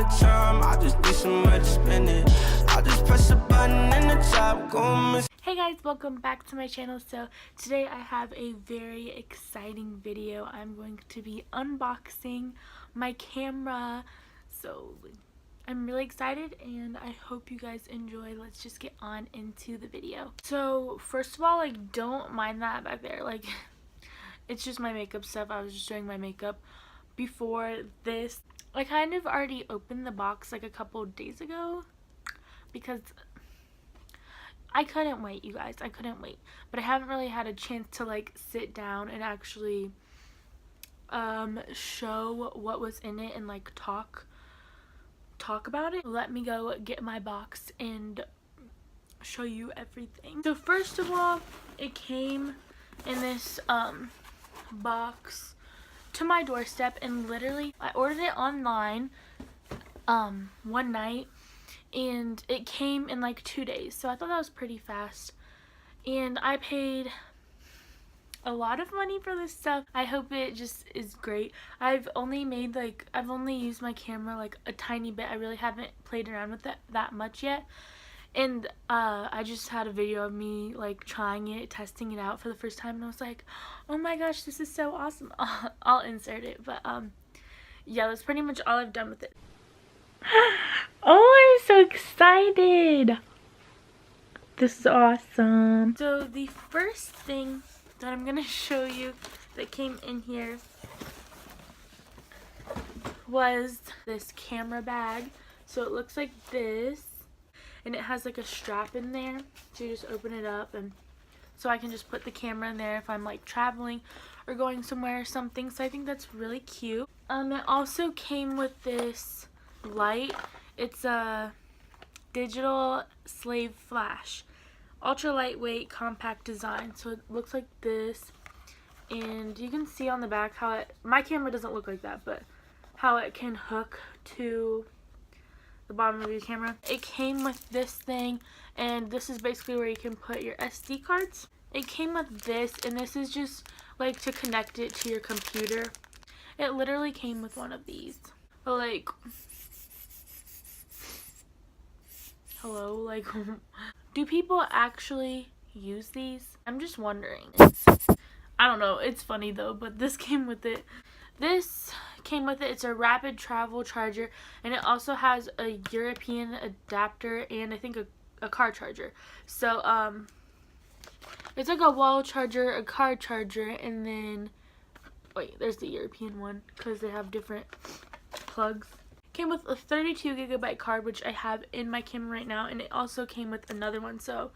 of time, I just need some money to spend it. I just press a button and the top go miss. Hey guys, welcome back to my channel. So today I have a very exciting video. I'm going to be unboxing my camera. So I'm really excited and I hope you guys enjoy. Let's just get on into the video. So first of all, like, don't mind that back there. Like, it's just my makeup stuff. I was just doing my makeup before this. I kind of already opened the box like a couple days ago because I couldn't wait, you guys. I couldn't wait. But I haven't really had a chance to like sit down and actually show what was in it and like talk about it. Let me go get my box and show you everything. So first of all, it came in this box to my doorstep, and literally I ordered it online one night and it came in like 2 days, so I thought that was pretty fast. And I paid a lot of money for this stuff. I hope it just is great. I've only used my camera like a tiny bit. I really haven't played around with it that much yet. And I just had a video of me like trying it, testing it out for the first time, and I was like, oh my gosh, this is so awesome. I'll insert it, but yeah, that's pretty much all I've done with it. Oh, I'm so excited. This is awesome. So the first thing that I'm gonna show you that came in here was this camera bag. So it looks like this, and it has like a strap in there, so you just open it up, and so I can just put the camera in there if I'm like traveling or going somewhere or something. So I think that's really cute. It also came with this light. It's a digital slave flash, ultra lightweight, compact design. So it looks like this, and you can see on the back how it, my camera doesn't look like that, but how it can hook to the bottom of your camera. It came with this thing, and this is basically where you can put your SD cards. It came with this, and this is just like to connect it to your computer. It literally came with one of these. But like, hello, like, do people actually use these? I'm just wondering. I don't know, it's funny though, but this came with it. This came with it. It's a rapid travel charger, and it also has a European adapter and I think a car charger. So it's like a wall charger, a car charger, and then wait, there's the European one because they have different plugs. Came with a 32GB card, which I have in my camera right now, and it also came with another one, so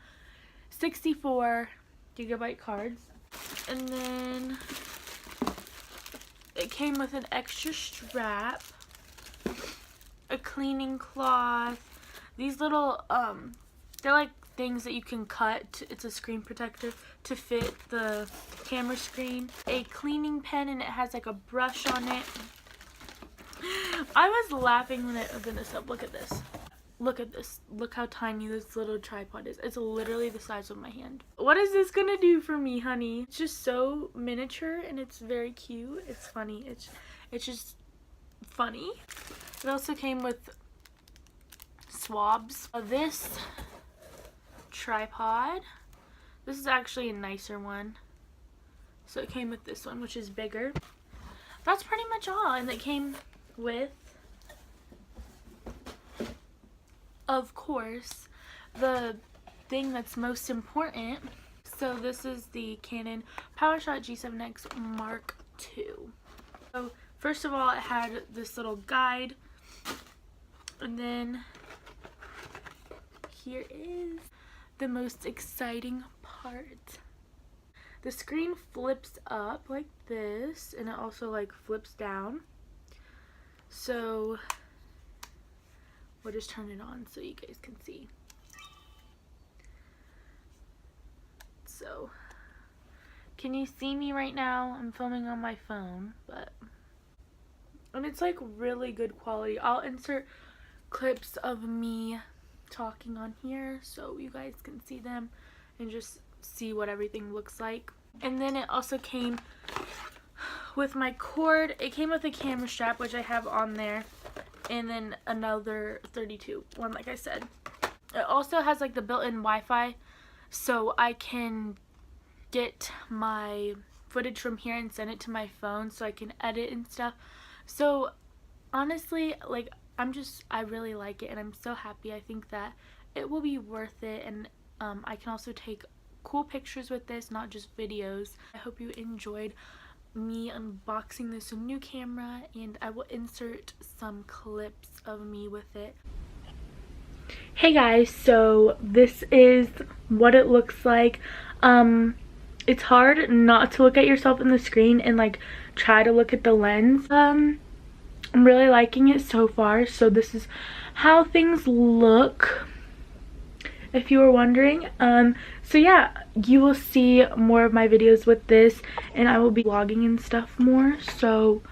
64GB cards. And then it came with an extra strap, a cleaning cloth, these little they're like things that you can cut. It's a screen protector to fit the camera screen, a cleaning pen, and it has like a brush on it. I was laughing when I opened this up. Look at this. Look at this. Look how tiny this little tripod is. It's literally the size of my hand. What is this gonna do for me, honey? It's just so miniature and it's very cute. It's funny. It's just funny. It also came with swabs. This tripod. This is actually a nicer one. So it came with this one, which is bigger. That's pretty much all. And it came with, of course, the thing that's most important. So this is the Canon PowerShot G7X Mark II. So first of all, it had this little guide, and then here is the most exciting part. The screen flips up like this, and it also like flips down. So we'll just turn it on so you guys can see. So, can you see me right now? I'm filming on my phone, and it's like really good quality. I'll insert clips of me talking on here so you guys can see them and just see what everything looks like. And then it also came with my cord. It came with a camera strap, which I have on there, and then another 32 one, like I said. It also has like the built-in Wi-Fi, so I can get my footage from here and send it to my phone so I can edit and stuff. So honestly, like, I really like it, and I'm so happy. I think that it will be worth it, and I can also take cool pictures with this, not just videos. I hope you enjoyed me unboxing this new camera, and I will insert some clips of me with it. Hey guys, so this is what it looks like. It's hard not to look at yourself in the screen and like try to look at the lens. I'm really liking it so far. So this is how things look, if you were wondering. So yeah, you will see more of my videos with this, and I will be vlogging and stuff more. So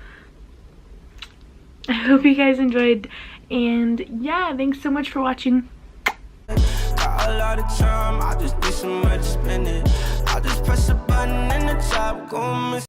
I hope you guys enjoyed, and yeah, thanks so much for watching. Got a lot of time, I just need some money to spend it. I just press a button and the top go